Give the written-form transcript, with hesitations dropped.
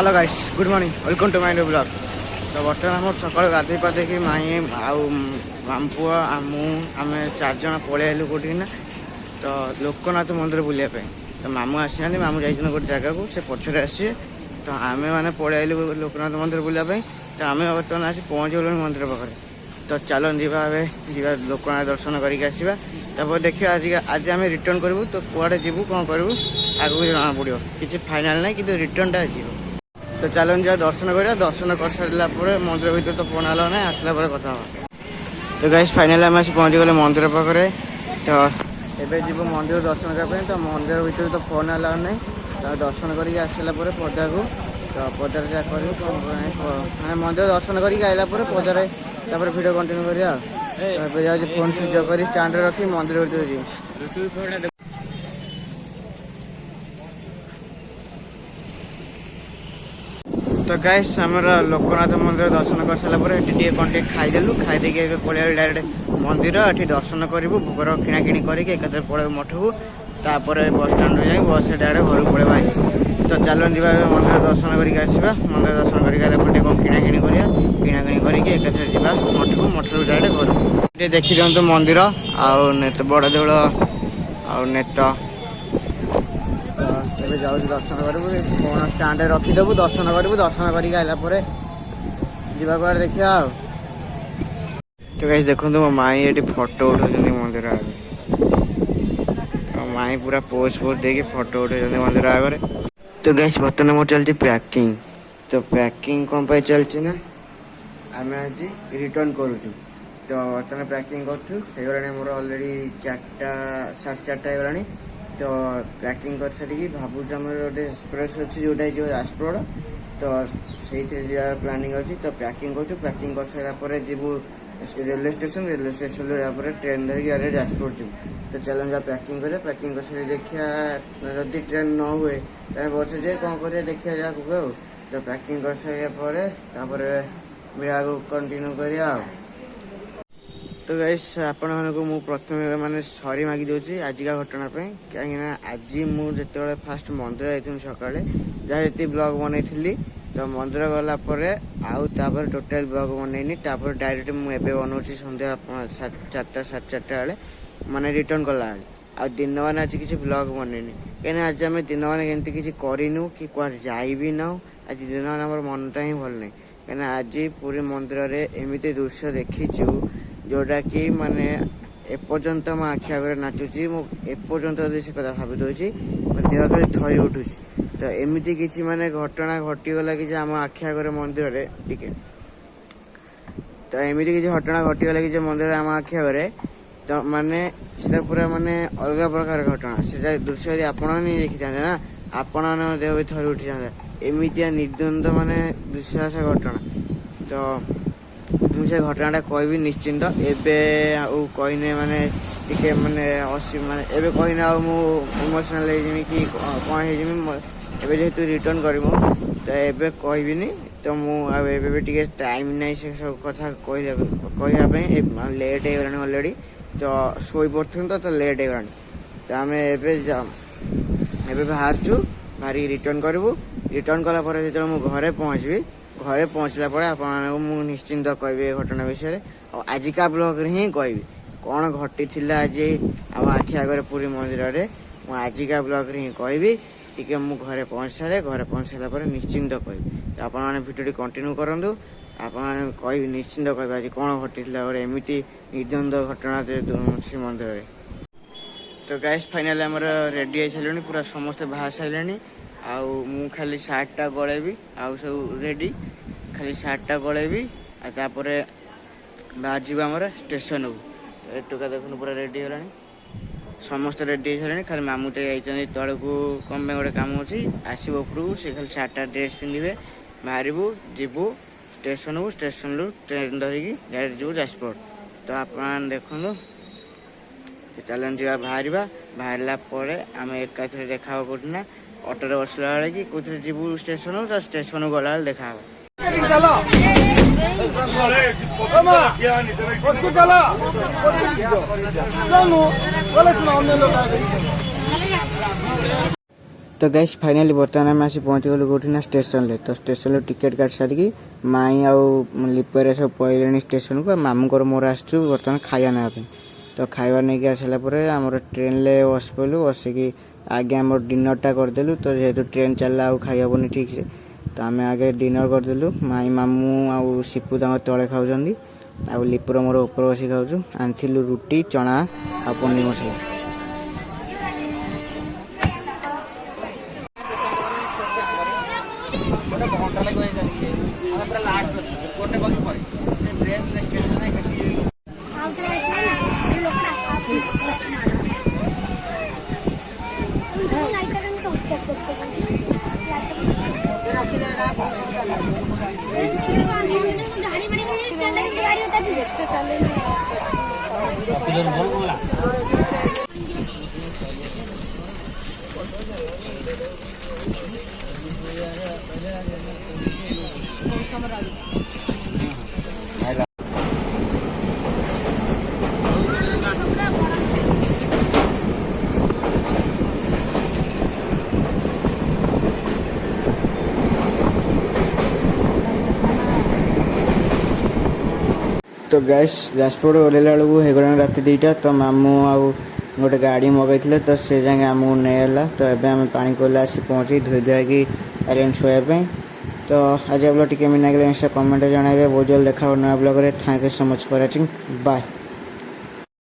Hello guys good morning welcome to my new blog. तो बर्तमान आम सकाल गाधे पाधे माई आमपुआ आम आम 4 जन पलैलु कौटी ना तो लोकनाथ मंदिर बुलापी। तो मामू आसी ना मामू जाइए गोटे जगह को से पछरे आसे तो आम मैंने पलैलु लोकनाथ मंदिर बुलापी। तो आम बर्तमान आसी पहुँच गलु मंदिर पाखे। तो चलो जीवा लोकनाथ दर्शन करके आसवा। तापर देखिए आज आम रिटर्न करूँ तो कुआड़े जीवु कौन करूँ आगे जना पड़ो किसी फाइनाल ना कि रिटर्नटा जीव। तो चलो जा दर्शन करा दर्शन कर सारा मंदिर भर तो फोन आला ना आसला कथा। तो गाइस फाइनाल आम पहुँची गले मंदिर पाखे। तो एबे जीव मंदिर दर्शन करने तो मंदिर भर तो फोन आला ना तो दर्शन करके आसला पदा को तो पदार जहाँ कर मंदिर दर्शन करके आइला पदारे भिडियो कंटिन्यू करा। तो फोन स्विच ऑफ कर स्टैंड रखी मंदिर भर जी। तो गाइस आमर लोकनाथ मंदिर दर्शन कर सारापर कंटे खाईदेलु खाईदे पलैल डायरेक्ट मंदिर ये दर्शन करूँ भोगर किणाकिणी करके एकाथरे पलू मठ को तापर बस स्टाण्ड जाए बस डायरेक्ट घर को पलैबा। तो चलो जी मंदिर दर्शन करके आसवा। मंदिर दर्शन करके आला कौन किणाकिणी करा किणाकिणी करके एकाथरे जावा मठ को मठ डायरेक्ट घर ये देखी दिखाँ मंदिर आउ नेत बड़ देउल आउ नेत जाऊँ दर्शन करूँ फोन स्टाण्ड रखीदेबू दर्शन करूँ दर्शन करके आइला जा कुआड़े देखा। तो गाइस देखो मो माई ये फोटो उठाऊँ मंदिर आगे माई पूरा पोज पोज देके फोटो उठाऊँ मंदिर आगे। तो गाइस बर्तमान मोर चलती पैकिंग। तो पैकिंग कौन पे चलती ना आम आज रिटर्न करुचु। तो बर्तमान पैकिंग करा मोर अलरेडी 4:30 होगा। तो पैकिंग कर सारी भावुँ आम गोटे एक्सप्रेस अच्छी जोटा जो जाजपुर तो से प्लानिंग अच्छी। तो पैकिंग पैकिंग कर सारापर जीवु रेलवे स्टेशन ट्रेन धरिकी डायरेक्ट जाजपुर जीव। तो चलो जा पैकिंग कर पैकिंग कर सारी देखिया जदि ट्रेन न हुए तो बस जाए कौन कर देखिया जा तो पैकिंग कर सारापर मेरा कंटिन्यू करा। तो गाइस आपण मानक मु प्रथम माने सॉरी मागी दोची आजिका घटना पे कहीं आज मुझे फास्ट मंदिर जाइए सकाଳେ जहाँ ये ब्लॉग बनई तो मंदिर गला आउ टोटाल ब्लॉग बनईनी डायरेक्ट मुझे बनाऊँगी सन्ध्या 4:30 साढ़े 4 बेले माने रिटर्न कला आ दिन मान आज किसी ब्लॉग बनईनी कहीं आज आम दिन मान एमती किसी करूँ कि कुआर जाइबी ना आज दिन मान मनटा ही भल नहीं कहीं आज पूरी मंदिर में एमती दृश्य देखीचु जोटा कि माने एपर्यंत मो आखि आगे नाचुची एपर्यंत से कथा भावी दूसरी देह खाली थरी उठुची। तो एमती किसी माने घटना घटीगला कि आम आखि आगे मंदिर टिके तो एमती किसी घटना घटीगला कि मंदिर आम आखि आगे तो माने से पूरा माने अलग प्रकार घटना से दृश्य यदि आपण नहीं देखी था ना आपण देह भी थरी उठी था एमती निर्द्वंद माने दुस्साहस घटना। तो मुझे घटनाटा कहबी निश्चिंत एबे कहने माने टिके माने माने एबे कहने इमोशनल कि कौन है जेहेतु रिटर्न कर तो एबे कहबिनी। तो मुझे टाइम नहीं से सब कथा कहवाई लेट हो अलरेडी तो शोई पड़थुन तो लेट हो तो आम एबे बाहरचु बाहरी रिटर्न करूँ रिटर्न कलापर जो मुझे घरे पहुँचबी घरे पहुँचला आपको निश्चिंत कहबी घटना विषय और आजिका ब्लॉग ही कहबी कौन घटी आज आम आखि आगे पूरी मंदिर में मुझे आजिका ब्लॉग ही कहबी टी मु घरे पहुँच सारे घरे पहुँच सारापर निश्चिंत कहबी। तो आपने भिडियो कंटिन्यू करूँ आपने कहबी निश्चिंत कहबी आज कौन घटी एमती निर्द्वंद घटना श्री मंदिर में। तो गाइस फाइनाली आमर रेडी सारे पूरा समस्ते बाहर सारे आउ मु खाली सार्टा गलेबी आउ सब रेडी खाली सार्टा गलेबी आपर बाहर जी आम स्टेशन को एटुका देखो पूरा रेडी है समस्त रेडी सारे खाली मामूटे जाइए तल को कम गोटे कम अच्छी आसो उपरको से खाली सार्टा ड्रेस पिंधे बाहरबू जीवु स्टेशन को स्टेशन रु ट्रेन धरिकी डायरेक्ट जीवु जाजपुर। तो आप देखो चलन जा बाहर बाहर आम एकाथरे देखा कौटना ऑटो बसला बेले कि कुछ जीवु स्टेशन तो स्टेशन गला देखा तो गैस फाइनाली बर्तमान आम आसी पहुँची गलु कौटी ना स्टेशन ले। तो स्टेशन टिकेट काट सारिकी माई आउ लिपर सब पड़े स्टेशन को मामूर मोर आसचु बर्तमान खाया नापे। तो खाଇବା नहीं आसला आमर ट्रेन ले बस पड़ू बसिकी आगे आम डिनरटा करदेलु। तो जेहेतु ट्रेन चलला आउ खाई हेनी ठीक से तो आम आगे डिनर करदेलु। माई मामू आउ सिपू तले खाऊँ आउ लिपुर मोर ऊपर बस खाऊँ। आनिलु रुटी चना आ पनीर मसला। तो गैस जाजपुर ओह्लैला बेलू होगला राति 2टा। तो मामू आउ गोटे गाड़ी मगैले तो से जाए आमको नहीं। तो एवं आम पानी कोला आसी पहुँची धोई धुआकी अरेंज होगापी। तो आज ब्लॉग टी मिल लगे कमेंट जनइबे। बहुत जल्द देखा नया blog. Thank you so much for watching. Bye.